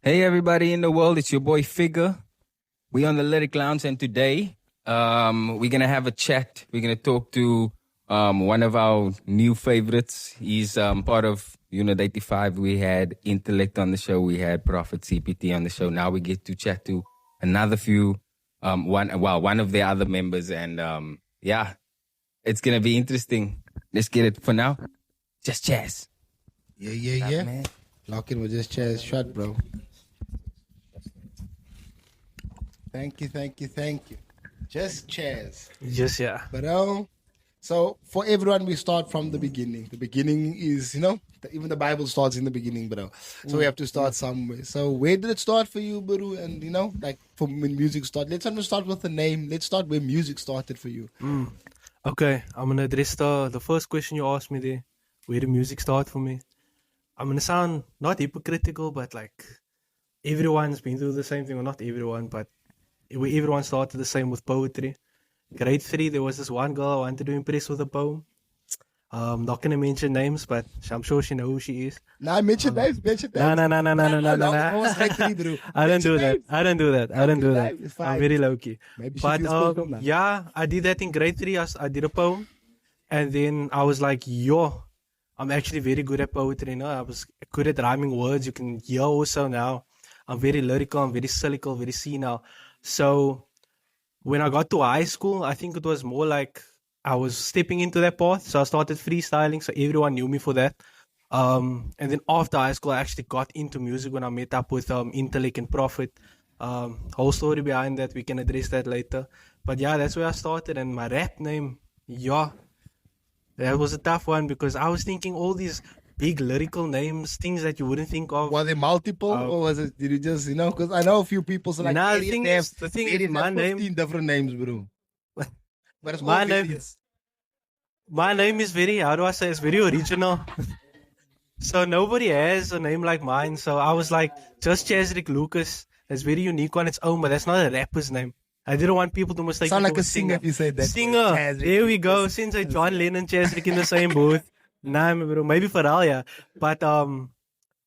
Hey everybody in the world, it's your boy Figur. We on the Lyric Lounge, and today we're gonna have a chat. We're gonna talk to one of our new favorites. He's part of Unit 85. We had Intellect on the show. We had Prophet CPT on the show. Now we get to chat to another few one of the other members, and yeah, it's gonna be interesting. Let's get it for now. JustChaz. Yeah. Man. Lock in with JustChaz shot, bro. Thank you. JustChaz. Yes, yeah. But so for everyone, we start from the beginning. The beginning is, even the Bible starts in the beginning, bro. So we have to start somewhere. So where did it start for you, bro? And like from when music started. Let's not start with the name. Let's start where music started for you. Okay, I'm gonna address the first question you asked me there. Where did music start for me? I'm gonna sound not hypocritical, but like everyone's been through the same thing, or not everyone, but everyone started the same with poetry. Grade 3, there was this one girl I wanted to impress with a poem. Not gonna mention names, but I'm sure she knows who she is. Nah, mention names. No. I don't do that. I'm very low key. Maybe she But feels welcome now. yeah, I did that in grade 3. I did a poem, and then I was like, I'm actually very good at poetry. I was good at rhyming words. You can hear also now. I'm very lyrical. I'm very cynical, very senile. So when I got to high school, I think it was more like I was stepping into that path. So I started freestyling. So everyone knew me for that. And then after high school, I actually got into music when I met up with Intellect and Prophet. Whole story behind that. We can address that later. But yeah, that's where I started. And my rap name, that was a tough one because I was thinking all these big lyrical names, things that you wouldn't think of. Was it multiple or was it? Did you just Because I know a few people. So like, Nah, the thing is, my name. 15 different names, bro. But it's all My name- various. My name is very, how do I say, it's very original. So nobody has a name like mine. So I was like, JustChaz Rick Lucas. It's very unique on its own, but that's not a rapper's name. I didn't want people to mistake Sound me like for a singer if you say that. Singer. Chaz Rick There we go. Lucas. Since I John Lennon, Chaz in the same booth. Nah, bro. Maybe Pharrell, yeah. But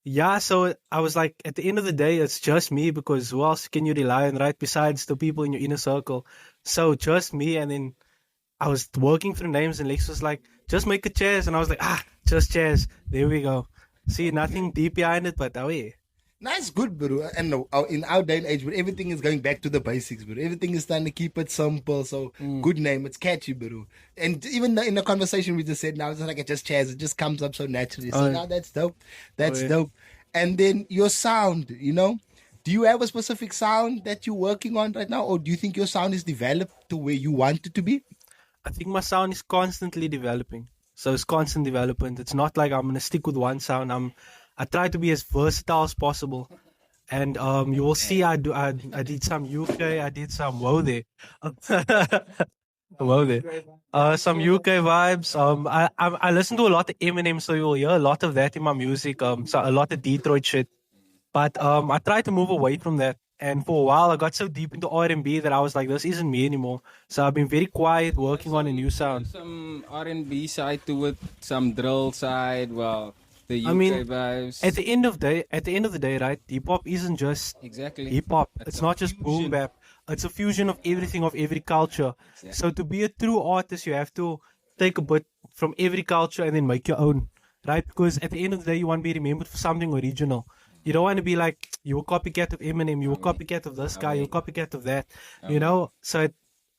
yeah. So I was like, at the end of the day, it's just me because who else can you rely on, right? Besides the people in your inner circle. So just me, and then I was working through names, and Lex was like, just make a Chaz, and I was like, JustChaz. There we go. See, nothing deep behind it, but oh yeah. That's good, bro. And in our day and age, but everything is going back to the basics, bro. Everything is trying to keep it simple. So good name, it's catchy, bro. And even in the conversation we just said now, it's like JustChaz. It just comes up so naturally. So now that's dope. That's dope. And then your sound, do you have a specific sound that you're working on right now, or do you think your sound is developed to where you want it to be? I think my sound is constantly developing. So it's constant development. It's not like I'm gonna stick with one sound. I try to be as versatile as possible. And you will see I did some UK, I did some whoa there. Some UK vibes. I listen to a lot of Eminem, so you'll hear a lot of that in my music. So a lot of Detroit shit. But I try to move away from that. And for a while, I got so deep into R&B that I was like, this isn't me anymore. So I've been very quiet, working on a new sound. Some R&B side to it, some drill side. Well, the UK vibes. At the end of the day, right? Hip hop isn't just Exactly. hip hop. It's It's a not just boom fusion. bap. It's a fusion of everything, of every culture. Exactly. So to be a true artist, you have to take a bit from every culture and then make your own, right? Because at the end of the day, you want to be remembered for something original. You don't want to be like, you're a copycat of Eminem, you're a copycat of this guy, you're a copycat of that, So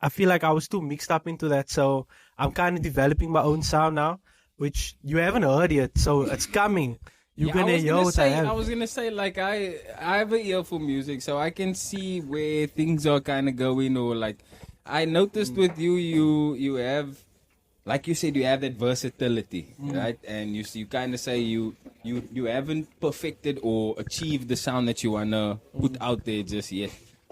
I feel like I was too mixed up into that. So I'm kind of developing my own sound now, which you haven't heard yet. So it's coming. You're gonna hear what I I have. was gonna say, like, I have an ear for music, so I can see where things are kind of going. Or like, I noticed with you have, like you said, you have that versatility, right? And you kind of say you haven't perfected or achieved the sound that you wanna put out there just yet.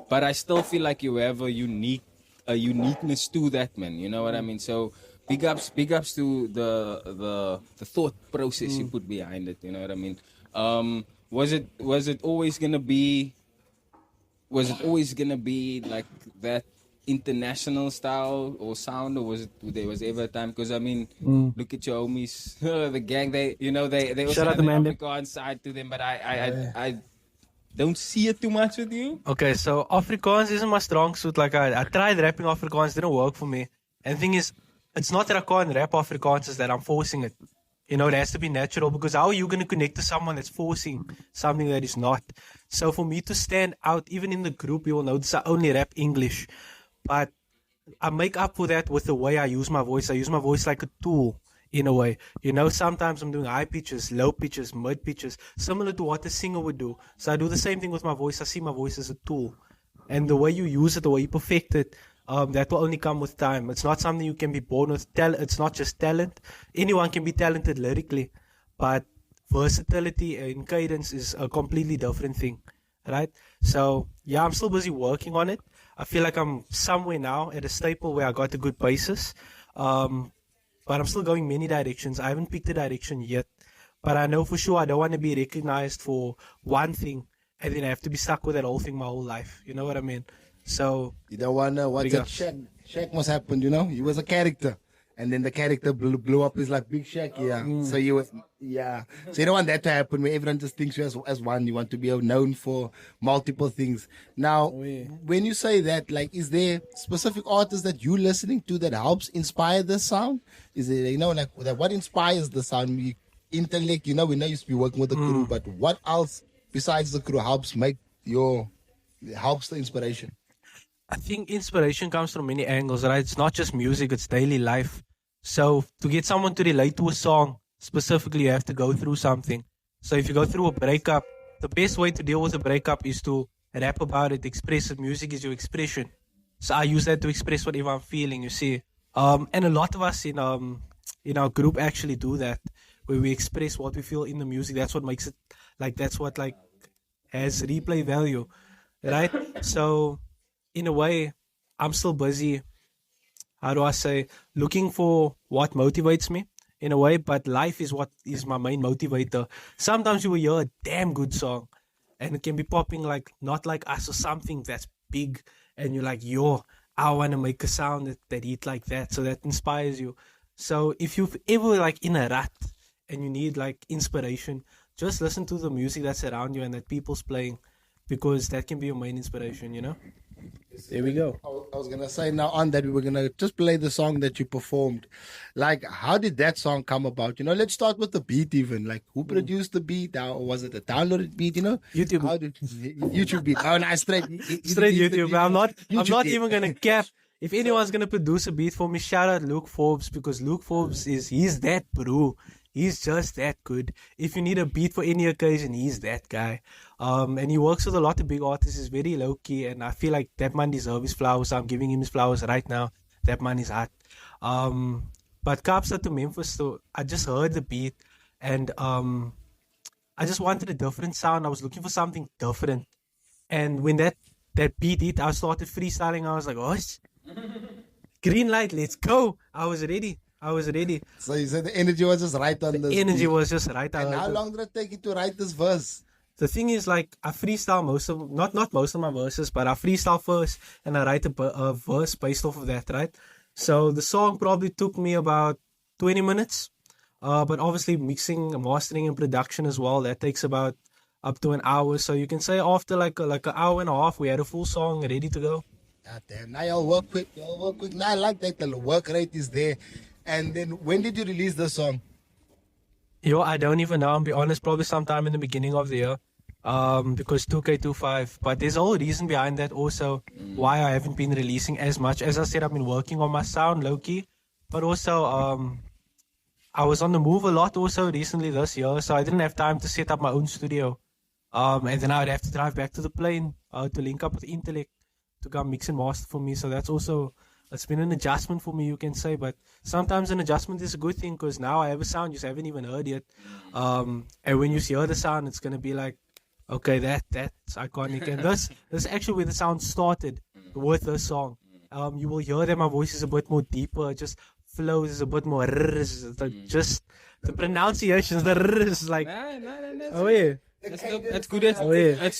But I still feel like you have a uniqueness to that, man. You know what I mean? So big ups to the thought process you put behind it. You know what I mean? Was it always gonna be like that international style or sound, or was there ever a time? Because I mean, look at your homies, the gang. They also Shout out have to the Mandem. Afrikaans side to them, but I don't see it too much with you? Okay, so Afrikaans isn't my strong suit. Like I tried rapping Afrikaans, didn't work for me. And the thing is, it's not that I can't rap Afrikaans, it's that I'm forcing it. You know, it has to be natural, because how are you going to connect to someone that's forcing something that is not? So for me to stand out, even in the group, you will notice I only rap English. But I make up for that with the way I use my voice. I use my voice like a tool, in a way. You know, sometimes I'm doing high pitches, low pitches, mid pitches, similar to what a singer would do. So I do the same thing with my voice. I see my voice as a tool. And the way you use it, the way you perfect it, that will only come with time. It's not something you can be born with. It's not just talent. Anyone can be talented lyrically, but versatility and cadence is a completely different thing, right? So yeah, I'm still busy working on it. I feel like I'm somewhere now at a staple where I got a good basis, but I'm still going many directions. I haven't picked a direction yet, but I know for sure I don't want to be recognized for one thing and then I have to be stuck with that whole thing my whole life. You know what I mean? So you don't wanna what that Shaq must happen, you know? He was a character. And then the character blew up as like Big Shaq, yeah. So you was, yeah. So you don't want that to happen where everyone just thinks you as one. You want to be known for multiple things. Now, when you say that, like, is there specific artists that you listening to that helps inspire the sound? Is it, you know, like what inspires the sound? Intellect, you know, we know you used to be working with the crew, but what else besides the crew helps the inspiration? I think inspiration comes from many angles, right? It's not just music, it's daily life. So to get someone to relate to a song, specifically, you have to go through something. So if you go through a breakup, the best way to deal with a breakup is to rap about it, express it. Music is your expression. So I use that to express whatever I'm feeling, you see. And a lot of us in our group actually do that, where we express what we feel in the music. That's what makes it, like, that's what, like, has replay value, right? So in a way, I'm still busy, how do I say, looking for what motivates me in a way, but life is what is my main motivator. Sometimes you will hear a damn good song and it can be popping like Not Like Us or something that's big and you're like, yo, I want to make a sound that hit like that. So that inspires you. So if you've ever like in a rut and you need like inspiration, just listen to the music that's around you and that people's playing, because that can be your main inspiration, you know? There we go. I was going to say now on that we were going to just play the song that you performed. Like, how did that song come about? You know, let's start with the beat even. Like, who produced the beat? Or was it a downloaded beat, you know? YouTube. How did YouTube beat? Oh, no, straight YouTube. I'm not even going to cap. If anyone's going to produce a beat for me, shout out Luke Forbes, because Luke Forbes he's that bro. He's just that good. If you need a beat for any occasion, he's that guy. And he works with a lot of big artists. He's very low-key, and I feel like that man deserves his flowers. I'm giving him his flowers right now. That man is hot. But KAAPSTAD to Memphis, so I just heard the beat, and I just wanted a different sound. I was looking for something different. And when that beat hit, I started freestyling. I was like, oh, green light, let's go. I was ready. So you said the energy was just right on this. The energy was just right on. And how long did it take you to write this verse? The thing is, like, I freestyle not most of my verses, but I freestyle first and I write a verse based off of that, right? So the song probably took me about 20 minutes. But obviously mixing, mastering, and production as well, that takes about up to an hour. So you can say after like an hour and a half, we had a full song ready to go. God damn, now y'all work quick. Now I like that the work rate is there. And then when did you release the song? Yo, I don't even know. I'll be honest, probably sometime in the beginning of the year. Because 2K25. But there's a whole reason behind that also, why I haven't been releasing as much. As I said, I've been working on my sound low-key. But also, I was on the move a lot also recently this year. So I didn't have time to set up my own studio. And then I would have to drive back to the plane to link up with Intellect to come mix and master for me. So that's also... It's been an adjustment for me, you can say, but sometimes an adjustment is a good thing because now I have a sound you haven't even heard yet. And when you hear the sound, it's going to be like, okay, that's iconic. And this is actually where the sound started with this song. You will hear that my voice is a bit more deeper, just flows is a bit more, just the pronunciations, the is like, oh yeah. That's good. Oh yeah.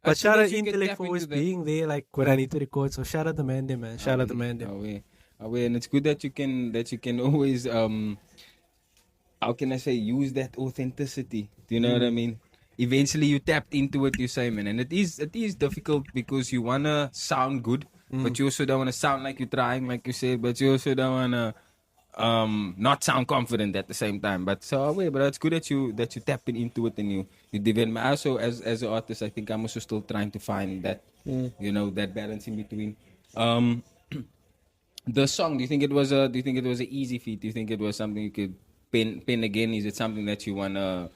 But shout out Intellect for always being there, like when I need to record. So shout out the man there, man. Shout out the man there. And it's good that you can always how can I say, use that authenticity. Do you know what I mean? eventually you tapped into what you say, man. And it is difficult because you wanna sound good, but you also don't wanna sound like you're trying, like you said, but you also don't wanna not sound confident at the same time. But but it's good that you tapping into it and you develop. Also, as an artist, I think I'm also still trying to find that that balance in between. The song, do you think it was an easy feat? Do you think it was something you could pin again? Is it something that you wanna?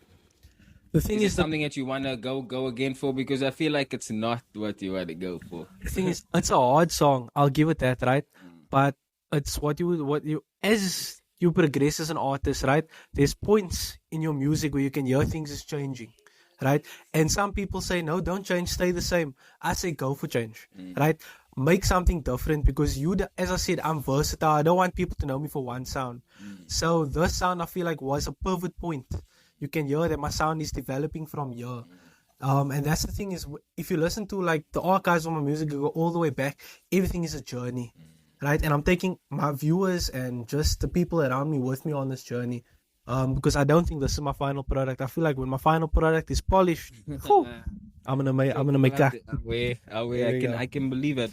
The thing Is it something that you wanna go again for? Because I feel like it's not what you want to go for. the thing is, it's a hard song. I'll give it that, right? But it's what you as you progress as an artist, right? There's points in your music where you can hear things is changing, right? And some people say, no, don't change, stay the same. I say, go for change, right? Make something different because as I said, I'm versatile. I don't want people to know me for one sound. So this sound, I feel like, was a pivot point. You can hear that my sound is developing from here. And that's the thing is, if you listen to like the archives of my music, go all the way back, everything is a journey, right? And I'm taking my viewers and just the people around me with me on this journey. Because I don't think this is my final product. I feel like when my final product is polished, I'm gonna make that. I can believe it.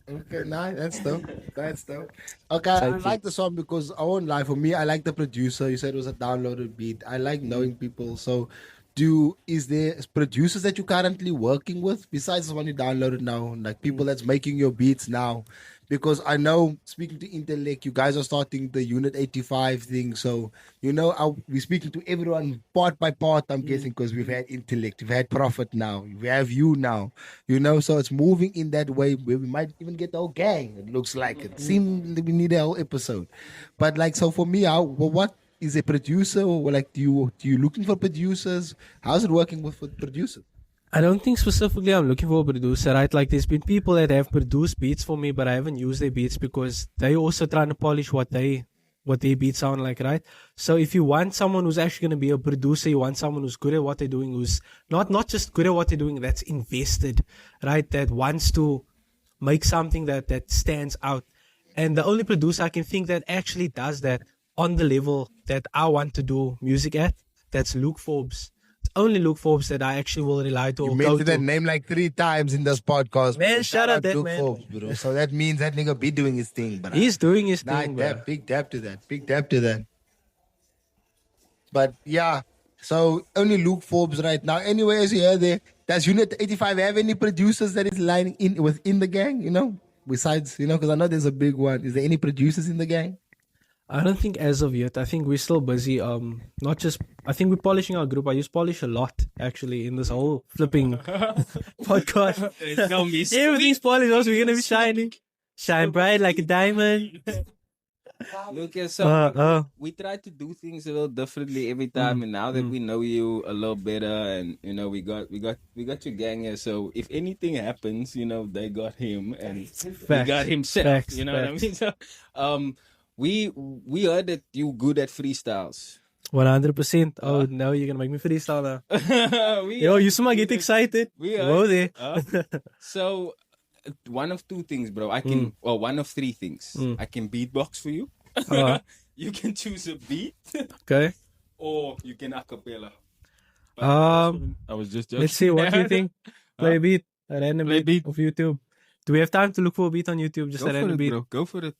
Okay, nice. That's dope. That's dope. Okay, I like the song because I won't lie. For me, I like the producer. You said it was a downloaded beat. I like knowing people. So, is there producers that you're currently working with besides the one you downloaded now? Like people that's making your beats now? Because I know, speaking to Intellect, you guys are starting the Unit 85 thing. So, I'll be speaking to everyone part by part, I'm guessing, because we've had Intellect, we've had Prophet now, we have you now, so it's moving in that way where we might even get the whole gang. It looks like it. Seems we need a whole episode. But, like, so for me, what is a producer? Or, like, do you looking for producers? How's it working with producers? I don't think specifically I'm looking for a producer, right? Like there's been people that have produced beats for me, but I haven't used their beats because they also trying to polish what their beats sound like, right? So if you want someone who's actually going to be a producer, you want someone who's good at what they're doing, who's not just good at what they're doing, that's invested, right? That wants to make something that stands out. And the only producer I can think that actually does that on the level that I want to do music at, that's Luke Forbes. Only Luke Forbes that I actually will rely to. You mentioned that name like 3 times in this podcast. Man, shout out that Luke man. Forbes, bro. So that means that nigga be doing his thing, bro. He's doing his thing, bro. Big dab to that. Big dab to that. But yeah, so only Luke Forbes right now. Anyway, as you hear there, does Unit 85 have any producers that is lining in within the gang? Besides, because I know there's a big one. Is there any producers in the gang? I don't think as of yet. I think we're still busy. Not just. I think we're polishing our group. I use polish a lot actually in this whole flipping podcast. Everything's polished. Also, we're gonna be shine bright like a diamond. Look, so we try to do things a little differently every time, and now that we know you a little better, and we got your gang here. So if anything happens, they got him, and we got himself. Facts. You know what I mean? So, we heard that you good at freestyles. 100%. Oh no, you're gonna make me freestyle now. Yo, you somehow get excited. Whoa there. So one of 2 things, bro. I can one of 3 things. I can beatbox for you. You can choose a beat. Okay. Or you can acapella. I was just joking. Let's see what you think. Play a beat. A random beat of YouTube. Do we have time to look for a beat on YouTube? Just a random beat. Bro. Go for it.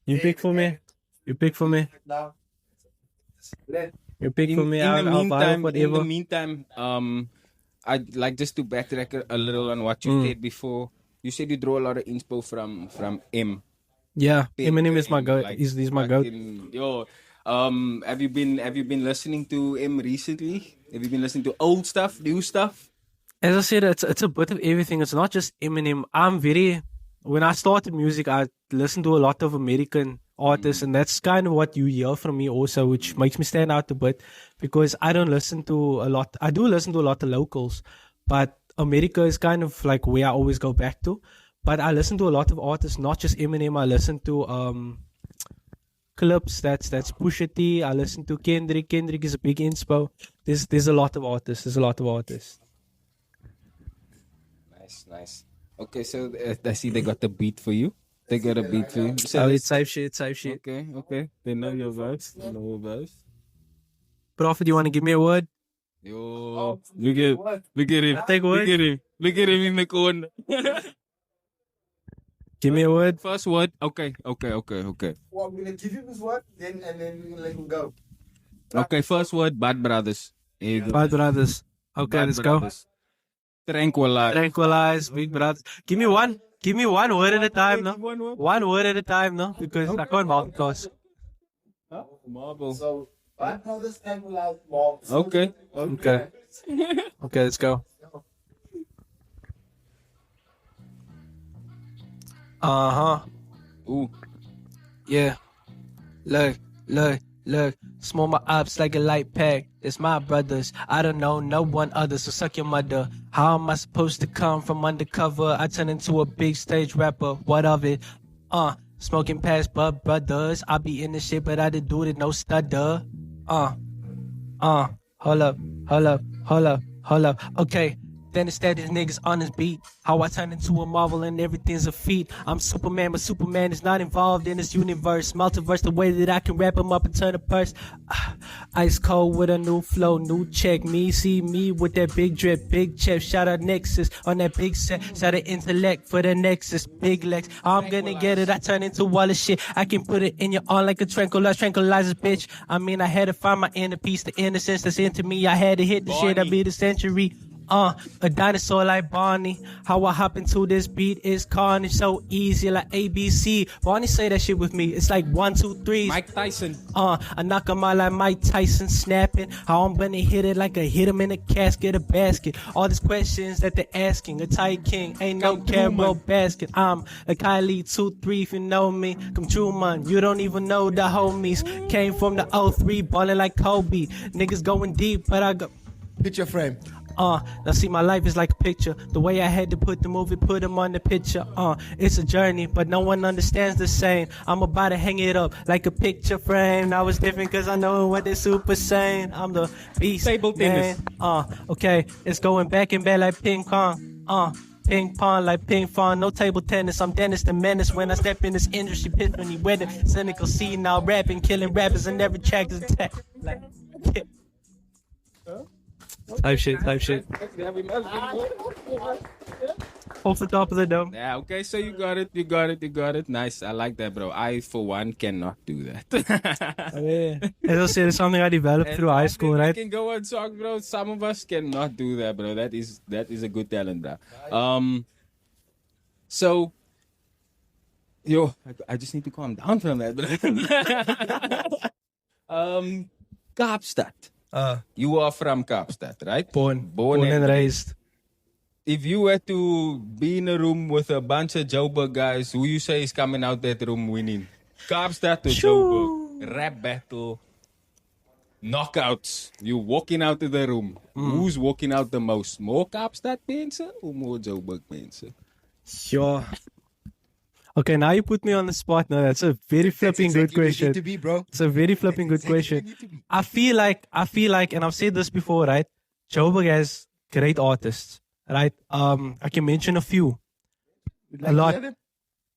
You pick for me. You pick for me. You pick for me. In the meantime, I'd like just to backtrack a little on what you said before. You said you draw a lot of inspo from M. Yeah, Eminem is my goat. He's my goat. Have you been listening to M recently? Have you been listening to old stuff, new stuff? As I said, it's a bit of everything. It's not just Eminem. When I started music, I listened to a lot of American artists, and that's kind of what you hear from me also, which makes me stand out a bit because I don't listen to a lot. I do listen to a lot of locals, but America is kind of like where I always go back to. But I listen to a lot of artists, not just Eminem. I listen to Clips, that's Pusha T. I listen to Kendrick. Kendrick is a big inspo. There's a lot of artists. Nice. Okay, so I see they got the beat for you. They got a beat for you. So it's safe shit. Okay. They know your vibes. Prophet, you want to give me a word? Yo, look at him. I take a word. Look at him in the corner. Give me a word. First word. Okay. Well, I'm gonna give you this word, and then we're gonna let him go. Okay, first word, Budbrothers. Budbrothers. Okay, let's go. Tranquilize. Tranquilize, big brothers. Give me one word at a time, no? One word at a time, no? Because I can't multitask. Marble. So, Budbrothers tranquilize more. Okay. Okay, let's go. Ooh. Yeah. Look. Smoke my ops like a light pack. It's my brothers. I don't know no one other, so suck your mother. How am I supposed to come from undercover? I turn into a big stage rapper. What of it? Smoking past brothers. I be in the shit, but I didn't do it, no stutter. Hold up. Okay. Then instead these niggas on his beat. How I turn into a marvel and everything's a feat. I'm Superman, but Superman is not involved in this universe. Multiverse, the way that I can wrap him up and turn a purse. Ice cold with a new flow, new check. Me, see me with that big drip, big chip. Shout out Nexus on that big set. Shout out intellect for the Nexus, big legs. I'm gonna get it, I turn into all the shit. I can put it in your arm like a tranquilizer, bitch. I mean, I had to find my inner peace, the innocence that's into me. I had to hit the shit, I be the century. A dinosaur like Barney. How I hop into this beat is carnage, so easy like ABC. Barney say that shit with me. It's like 1, 2, 3. Mike Tyson. I knock him out like Mike Tyson snapping. How I'm gonna hit it like I hit him in a casket, a basket. All these questions that they're asking. A tight king, ain't no camo basket. I'm a Kylie 2-3 if you know me. Come true, man. You don't even know the homies. Came from the 03, ballin' like Kobe. Niggas going deep, but I go. Picture frame. Now see, my life is like a picture. The way I had to put the movie, put him on the picture. It's a journey, but no one understands the same. I'm about to hang it up like a picture frame. Now it's different cause I know what they're super saying. I'm the beast, Table tennis. Okay, it's going back and back like ping pong. Ping pong like ping pong, no table tennis. I'm Dennis the Menace when I step in this industry. Pit when you weather, cynical scene now rapping, killing rappers and never track is attack. Like, yeah. Type shit. Off the top of the dome. Yeah, okay, so you got it. Nice. I like that, bro. I, for one, cannot do that. As I said, it's something I developed through high school, right? You can go and talk, bro. Some of us cannot do that, bro. That is a good talent, bro. So, yo, I just need to calm down from that, bro. Kaapstad. You are from Kaapstad, right? Born and raised. If you were to be in a room with a bunch of Joburg guys, who you say is coming out that room winning? Kaapstad to Joburg, rap battle, knockouts. You walking out of the room. Who's walking out the most? More Kaapstad mensen or more Joburg mensen? Sure. Okay, now you put me on the spot. No, that's a very flipping good question. To be, bro. It's a very flipping good question. I feel like, and I've said this before, right? Joburg has great artists, right? I can mention a few. A lot.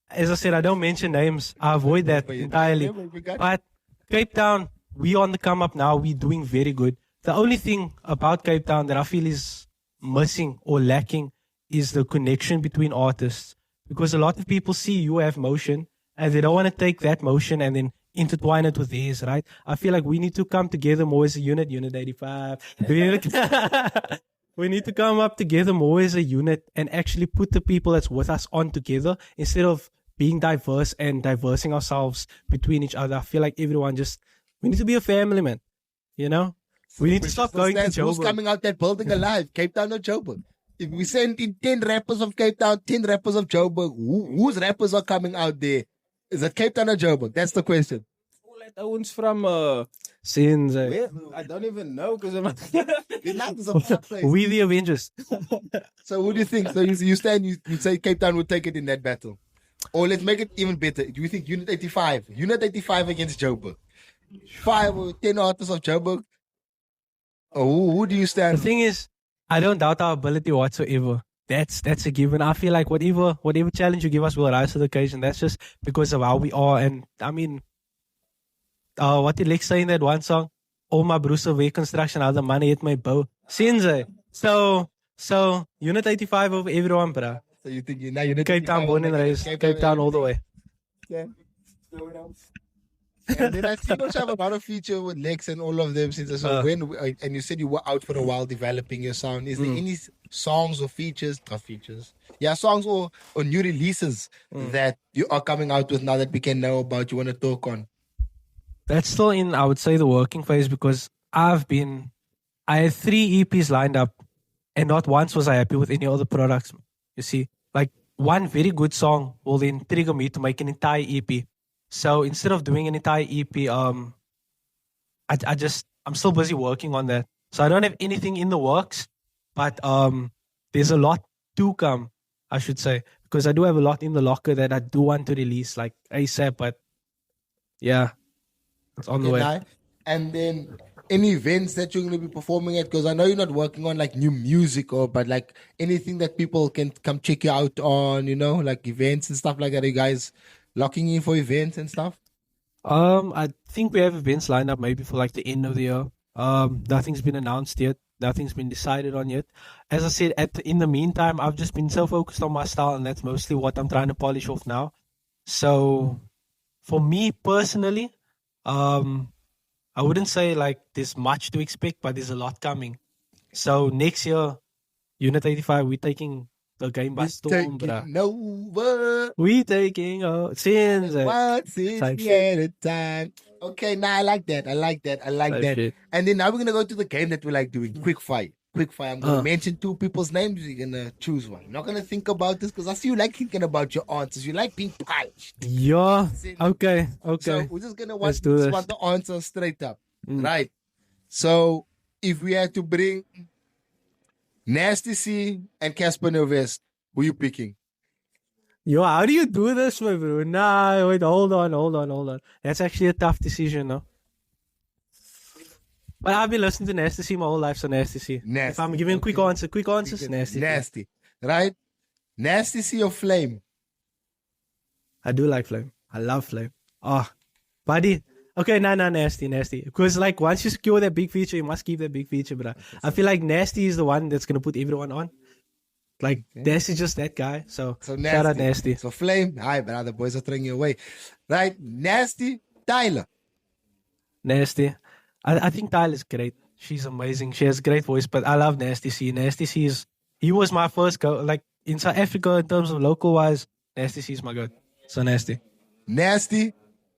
As I said, I don't mention names. I avoid that entirely. But Cape Town, we on the come up now. We're doing very good. The only thing about Cape Town that I feel is missing or lacking is the connection between artists. Because a lot of people see you have motion and they don't want to take that motion and then intertwine it with theirs, right? I feel like we need to come together more as a unit 85. We need to come up together more as a unit and actually put the people that's with us on together instead of being diverse and diversing ourselves between each other. I feel like everyone we need to be a family, man. You know? We need to stop going to Joburg. Who's coming out that building alive? Cape Town or Joburg? If we send in 10 rappers of Cape Town, 10 rappers of Joburg, whose rappers are coming out there? Is it Cape Town or Joburg? That's the question. Who let owns from Sins. I don't even know because I'm We the Avengers. So who do you think? So you stand, you say Cape Town will take it in that battle. Or let's make it even better. Do you think Unit 85? Unit 85 against Joburg. 5 or 10 artists of Joburg? Or who do you stand? The thing is, I don't doubt our ability whatsoever. That's a given. I feel like whatever challenge you give us, we'll rise to the occasion. That's just because of how we are. And I mean, what did Lex say in that one song? all my broers of way construction, all the money hit my bow. Sinds hy. So, Unit 85 over everyone, bro. So you think now you're Cape Town, born and raised. Cape Town all the way. Yeah. And then I see you have a lot of feature with Lex and all of them since. So and you said you were out for a while developing your sound. Is there any songs or features? Not features. Yeah, songs or new releases that you are coming out with now that we can know about, you want to talk on? That's still in, I would say, the working phase because I had 3 EPs lined up and not once was I happy with any other products. You see, like one very good song will then trigger me to make an entire EP. So instead of doing an entire EP, I'm still busy working on that. So I don't have anything in the works, but there's a lot to come, I should say, because I do have a lot in the locker that I do want to release like ASAP. But yeah, it's on the way. And then any events that you're going to be performing at? Because I know you're not working on like new music but like anything that people can come check you out on, you know, like events and stuff like that. Are you guys locking in for events and stuff? I think we have events lined up maybe for like the end of the year. Nothing's been announced yet. Nothing's been decided on yet. As I said, in the meantime, I've just been so focused on my style, and that's mostly what I'm trying to polish off now. So, for me personally, I wouldn't say like there's much to expect, but there's a lot coming. So next year, Unit 85, we're taking the game by storm, bro. We taking over. Since at a time. Okay, now I like that. I like that. Shit. And then now we're gonna go to the game that we like doing. Quick fire. I'm gonna mention 2 people's names. You're gonna choose one. You're not gonna think about this because I see you like thinking about your answers. You like being polished. Yeah. Okay. So we're just gonna want the answer straight up. Right. So if we had to bring Nasty C and Casper Novest, who you picking? Yo, how do you do this, my bro? Nah, wait, hold on. That's actually a tough decision, no? But I've been listening to Nasty C my whole life, so Nasty C. If I'm giving quick answers, Nasty. Nasty, right? Nasty C or Flame? I do like Flame. I love Flame. Buddy. Okay, nah, Nasty. Because like once you secure that big feature, you must keep that big feature, bro. I feel like Nasty is the one that's gonna put everyone on. Like, Nasty's just that guy. So Nasty. Shout out Nasty. So Flame, hi, but other boys are throwing you away. Right? Nasty, Tyler. Nasty. I think Tyler's great. She's amazing. She has a great voice, but I love Nasty C. Nasty C he was my first go. Like, in South Africa, in terms of local-wise, Nasty C is my god. So Nasty. Nasty,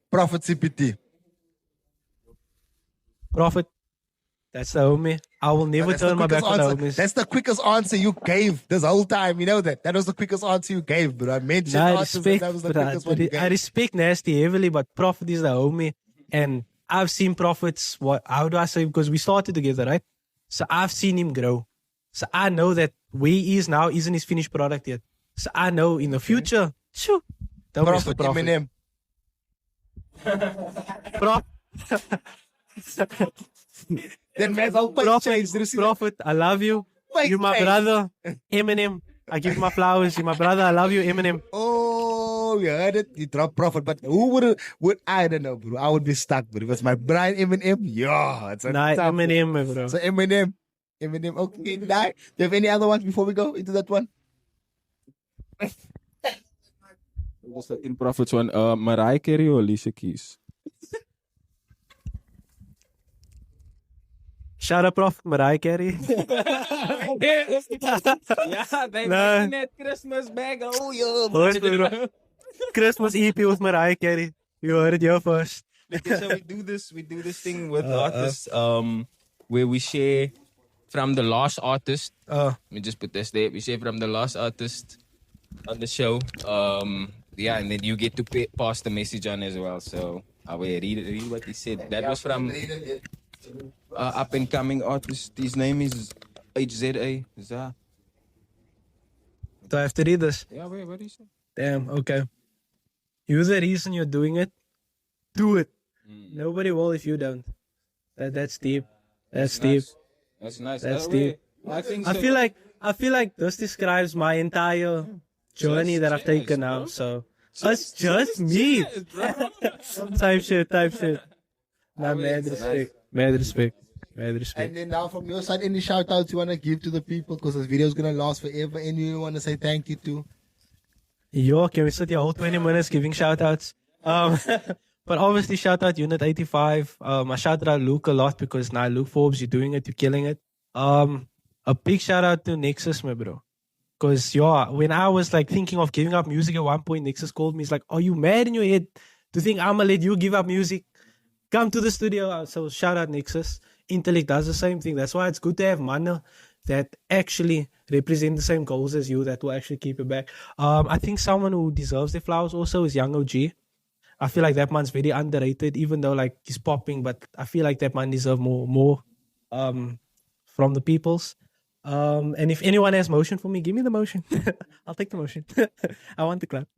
Prophet CPT. Prophet. That's the homie. I will never turn my back on the homies. That's the quickest answer you gave this whole time. You know that. That was the quickest answer you gave, bro. I mentioned I answers respect, that was the quickest one you gave. I respect Nasty heavily, but Prophet is the homie. And I've seen Prophet's, how do I say, because we started together, right? So I've seen him grow. So I know that where he is now isn't his finished product yet. So I know in the future, don't miss the Prophet. Eminem. That man's always changed. Prophet, I love you. You're my brother. Eminem, I give you my flowers. You're my brother. I love you, Eminem. Oh, you heard it. You dropped Prophet, but who would I don't know, bro. I would be stuck, bro. If it's my Brian Eminem, it's Eminem, bro. So Eminem. Okay, now, do you have any other ones before we go into that one? Was that in Prophet's one? Mariah Carey or Alicia Keys? Shout out Prophet Mariah Carey. Yeah, they making that Christmas bag. Oh, yeah. Christmas EP with Mariah Carey. You heard it here first. Okay, so we do this thing with artists, where we share from the last artist. Let me just put this there. We share from the last artist on the show. Yeah, and then you get to pass the message on as well. So I will read what he said. That was from up and coming artist. His name is HZA. Do I have to read this? Yeah, wait, what is it? Damn, okay. You're the reason you're doing it. Do it. Nobody will if you don't. That's deep. That's deep. That's nice. That's deep. I think so. I feel like this describes my entire journey that I've taken now. So it's just me. Type shit. My man, respect. Mad respect. Mad respect. And then now from your side, any shout outs you want to give to the people? Because this video is going to last forever. Anyone you want to say thank you to? Yo, can we sit here whole 20 minutes giving shout outs? But obviously, shout out Unit 85. I shout out Luke a lot because now Luke Forbes, you're doing it, you're killing it. A big shout out to Nexus, my bro. Because, yeah, when I was like thinking of giving up music at one point, Nexus called me. He's like, are you mad in your head to think I'm going to let you give up music? Come to the studio. So, shout out Nexus. Intellect does the same thing. That's why it's good to have man that actually represent the same goals as you, that will actually keep it back. I think someone who deserves their flowers also is Young OG. I feel like that man's very underrated, even though like he's popping, but I feel like that man deserves more from the peoples. And if anyone has motion for me, give me the motion. I'll take the motion. I want the clap.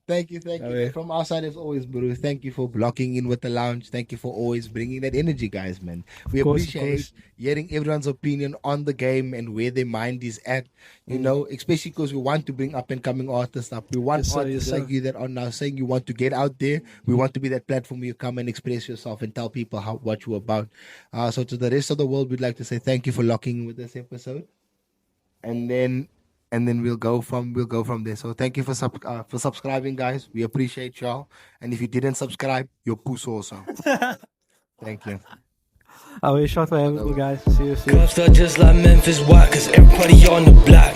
Thank you. From our side, as always, Buru, thank you for blocking in with the lounge. Thank you for always bringing that energy, guys, man. We appreciate hearing everyone's opinion on the game and where their mind is at, you know, especially because we want to bring up and coming artists up. We want artists like you that are now saying you want to get out there. We want to be that platform where you come and express yourself and tell people what you're about. So to the rest of the world, we'd like to say thank you for locking in with this episode. And then we'll go from there. So thank you for subscribing, guys. We appreciate y'all. And if you didn't subscribe, you're puss also. Thank you. I'll be shot for having me, guys. See you. KAAPSTAD just like Memphis, why? Cause everybody on the block.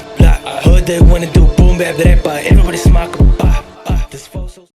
Heard they wanna do boom bap rap, but everybody smoke a pop. This